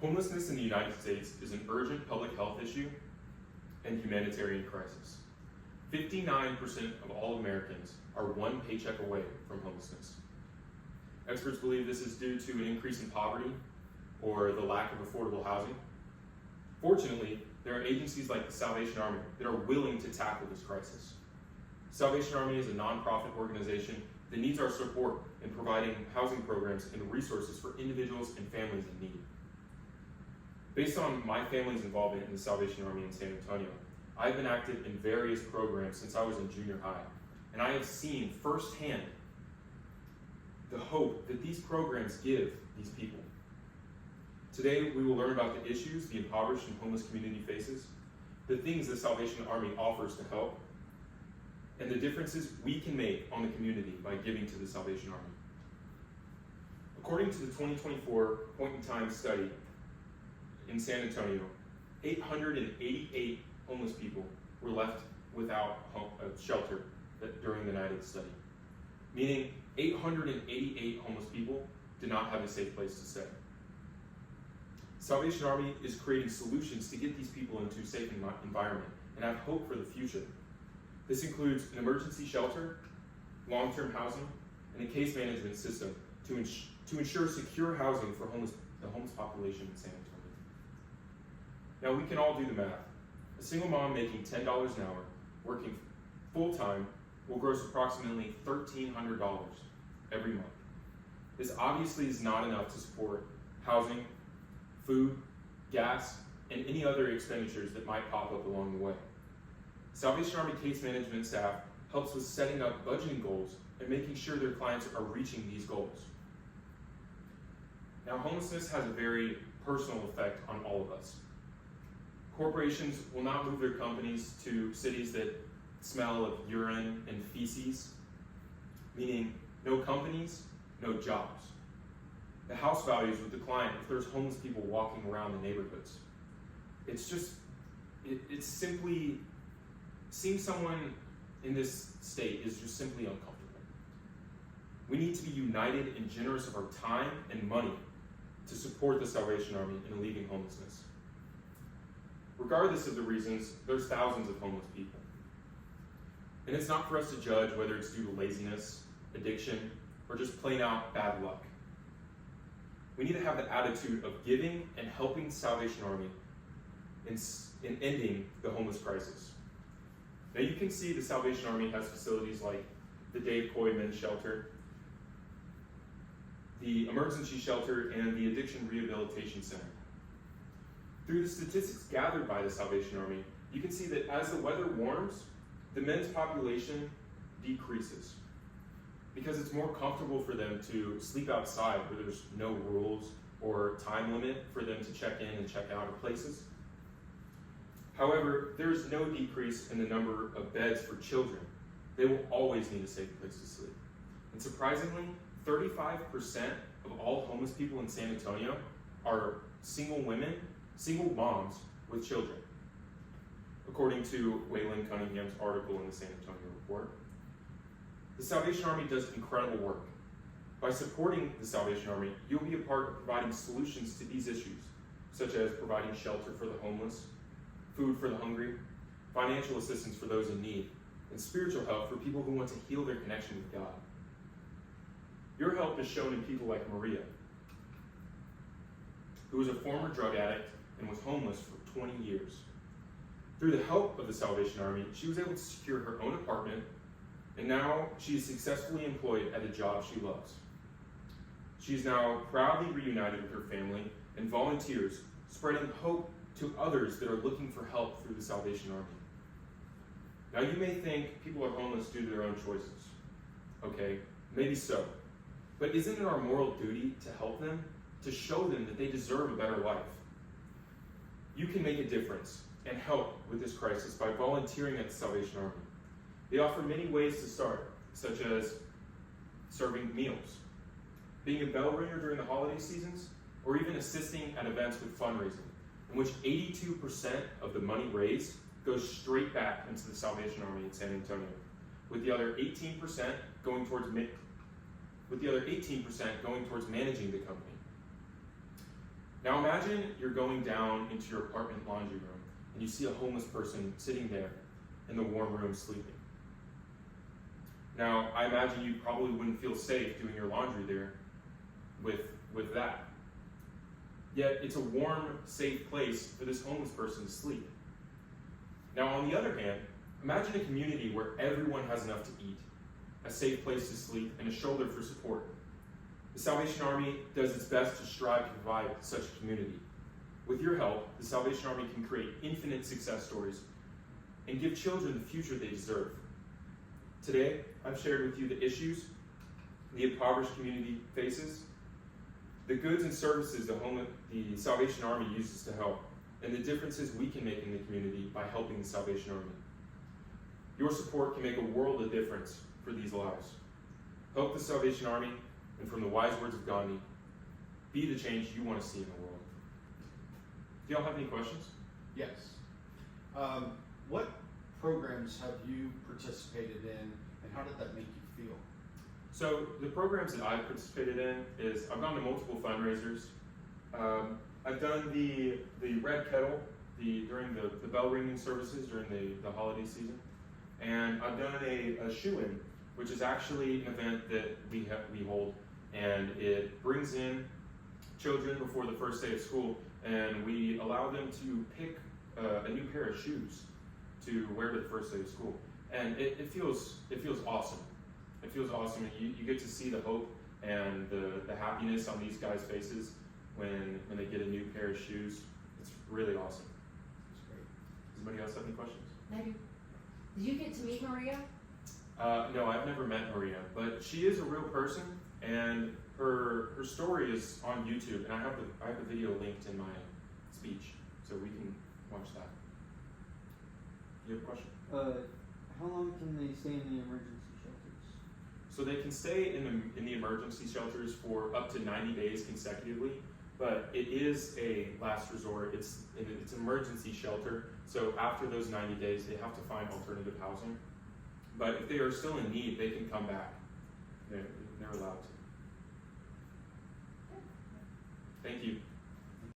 Homelessness in the United States is an urgent public health issue and humanitarian crisis. 59% of all Americans are one paycheck away from homelessness. Experts believe this is due to an increase in poverty or the lack of affordable housing. Fortunately, there are agencies like the Salvation Army that are willing to tackle this crisis. Salvation Army is a nonprofit organization that needs our support in providing housing programs and resources for individuals and families in need. Based on my family's involvement in the Salvation Army in San Antonio, I've been active in various programs since I was in junior high, and I have seen firsthand the hope that these programs give these people. Today, we will learn about the issues the impoverished and homeless community faces, the things the Salvation Army offers to help, and the differences we can make on the community by giving to the Salvation Army. According to the 2024 point-in-time study in San Antonio, 888 homeless people were left without a shelter during the night of the study, meaning 888 homeless people did not have a safe place to stay. Salvation Army is creating solutions to get these people into a safe environment and have hope for the future. This includes an emergency shelter, long-term housing, and a case management system to ensure secure housing for the homeless population in San Antonio. Now, we can all do the math. A single mom making $10 an hour, working full-time, will gross approximately $1,300 every month. This obviously is not enough to support housing, food, gas, and any other expenditures that might pop up along the way. Salvation Army case management staff helps with setting up budgeting goals and making sure their clients are reaching these goals. Now, homelessness has a very personal effect on all of us. Corporations will not move their companies to cities that smell of urine and feces, meaning no companies, no jobs. The house values would decline if there's homeless people walking around the neighborhoods. It's simply, seeing someone in this state is just simply uncomfortable. We need to be united and generous of our time and money to support the Salvation Army in alleviating homelessness. Regardless of the reasons, there's thousands of homeless people. And it's not for us to judge whether it's due to laziness, addiction, or just plain out bad luck. We need to have the attitude of giving and helping Salvation Army in ending the homeless crisis. Now, you can see the Salvation Army has facilities like the Dave Coy Men's Shelter, the Emergency Shelter, and the Addiction Rehabilitation Center. Through the statistics gathered by the Salvation Army, you can see that as the weather warms, the men's population decreases because it's more comfortable for them to sleep outside where there's no rules or time limit for them to check in and check out of places. However, there is no decrease in the number of beds for children. They will always need a safe place to sleep. And surprisingly, 35% of all homeless people in San Antonio are single women, single moms with children, according to Waylon Cunningham's article in the San Antonio Report. The Salvation Army does incredible work. By supporting the Salvation Army, you'll be a part of providing solutions to these issues, such as providing shelter for the homeless, food for the hungry, financial assistance for those in need, and spiritual help for people who want to heal their connection with God. Your help is shown in people like Maria, who was a former drug addict and was homeless for 20 years. Through the help of the Salvation Army, she was able to secure her own apartment, and now she is successfully employed at a job she loves. She is now proudly reunited with her family and volunteers, spreading hope to others that are looking for help through the Salvation Army. Now, you may think people are homeless due to their own choices. Okay, maybe so. But isn't it our moral duty to help them, to show them that they deserve a better life? You can make a difference and help with this crisis by volunteering at the Salvation Army. They offer many ways to start, such as serving meals, being a bell ringer during the holiday seasons, or even assisting at events with fundraising, in which 82% of the money raised goes straight back into the Salvation Army in San Antonio, with the other 18% going towards managing the company. Now imagine you're going down into your apartment laundry room and you see a homeless person sitting there in the warm room sleeping. Now, I imagine you probably wouldn't feel safe doing your laundry there with that. Yet, it's a warm, safe place for this homeless person to sleep. Now, on the other hand, imagine a community where everyone has enough to eat, a safe place to sleep, and a shoulder for support. The Salvation Army does its best to strive to provide such a community. With your help, the Salvation Army can create infinite success stories and give children the future they deserve. Today, I've shared with you the issues the impoverished community faces, the goods and services the Salvation Army uses to help, and the differences we can make in the community by helping the Salvation Army. Your support can make a world of difference for these lives. Help the Salvation Army, and from the wise words of Gandhi, be the change you want to see in the world. Do y'all have any questions? Yes. What programs have you participated in, and how did that make you feel? So the programs that I've participated in is I've gone to multiple fundraisers. I've done the Red Kettle during the bell ringing services during the holiday season, and I've done a shoe-in, which is actually an event that we hold, and it brings in children before the first day of school, and we allow them to pick a new pair of shoes to wear to the first day of school, and it feels awesome. It feels awesome. You get to see the hope and the happiness on these guys' faces when they get a new pair of shoes. It's really awesome. That's great. Does anybody else have any questions? Maybe. Did you get to meet Maria? No, I've never met Maria, but she is a real person, and her story is on YouTube, and I have the video linked in my speech, so we can watch that. You have a question? How long can they stay in the emergency shelters? So they can stay in the emergency shelters for up to 90 days consecutively, but it is a last resort. It's an emergency shelter, so after those 90 days, they have to find alternative housing. But if they are still in need, they can come back. They're allowed to. Thank you.